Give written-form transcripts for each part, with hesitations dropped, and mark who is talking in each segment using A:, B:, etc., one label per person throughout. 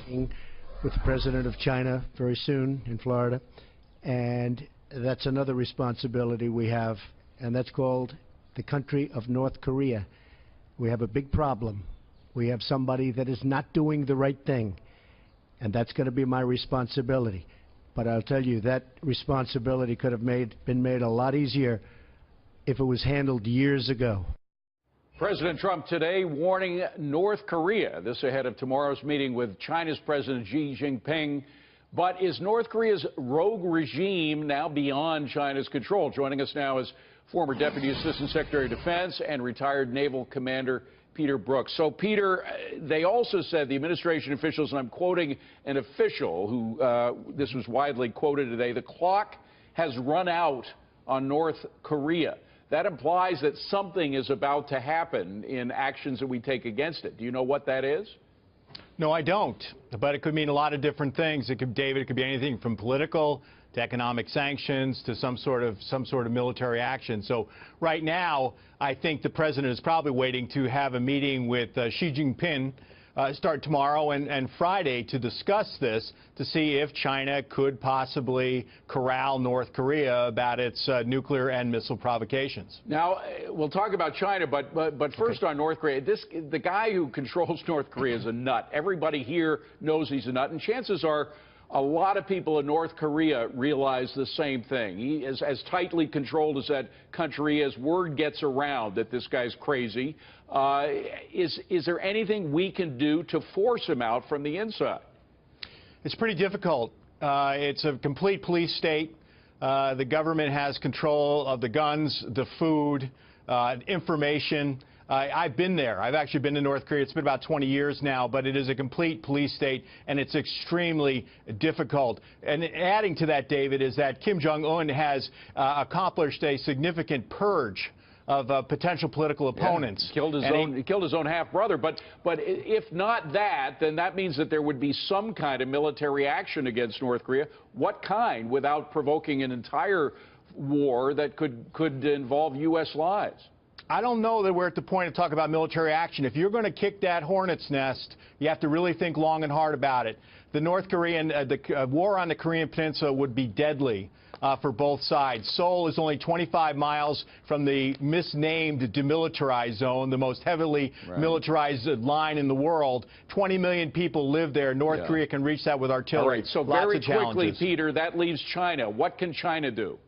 A: with the president of China very soon in Florida, and that's another responsibility we have, and that's called the country of North Korea. We have a big problem. We have somebody that is not doing the right thing, and that's going to be my responsibility. But I'll tell you, that responsibility could have been made a lot easier if it was handled years ago.
B: President Trump today warning North Korea, this ahead of tomorrow's meeting with China's President Xi Jinping. But is North Korea's rogue regime now beyond China's control? Joining us now is former Deputy Assistant Secretary of Defense and retired Naval Commander Peter Brooks. So, Peter, they also said, the administration officials, and I'm quoting an official who this was widely quoted today, the clock has run out on North Korea. That implies that something is about to happen in actions that we take against it. Do you know what that is?
C: No, I don't. But it could mean a lot of different things. It could, David, it could be anything from political to economic sanctions to some sort of military action. So right now, I think the president is probably waiting to have a meeting with Xi Jinping start tomorrow and Friday to discuss this, to see if China could possibly corral North Korea about its nuclear and missile provocations.
B: Now, we'll talk about China, but first on North Korea. The guy who controls North Korea is a nut. Everybody here knows he's a nut, and chances are a lot of people in North Korea realize the same thing. He is as tightly controlled as that country as word gets around that this guy's crazy. Is there anything we can do to force him out from the inside?
C: It's pretty difficult. It's a complete police state. The government has control of the guns, the food, information. I've been there. I've actually been to North Korea. It's been about 20 years now, but it is a complete police state, and it's extremely difficult. And adding to that, David, is that Kim Jong-un has accomplished a significant purge of potential political opponents.
B: Yeah, he killed his own half-brother. But if not that, then that means that there would be some kind of military action against North Korea. What kind, without provoking an entire war that could involve U.S. lives?
C: I don't know that we're at the point of talk about military action. If you're going to kick that hornet's nest, you have to really think long and hard about it. The North Korean, war on the Korean Peninsula would be deadly for both sides. Seoul is only 25 miles from the misnamed demilitarized zone, the most heavily militarized line in the world. 20 million people live there. North Korea can reach that with artillery.
B: All right, so very quickly, Peter, that leaves China. What can China do?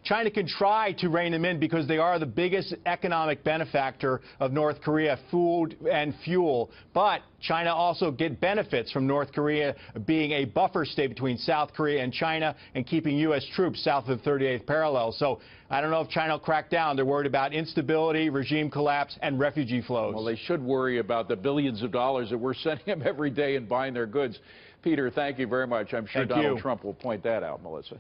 C: China can try to rein them in because they are the biggest economic benefactor of North Korea, food and fuel. But China also get benefits from North Korea being a buffer state between South Korea and China and keeping U.S. troops south of the 38th parallel. So I don't know if China will crack down. They're worried about instability, regime collapse, and refugee flows.
B: Well, they should worry about the billions of dollars that we're sending them every day and buying their goods. Peter, thank you very much. I'm sure Donald Trump will point that out, Melissa.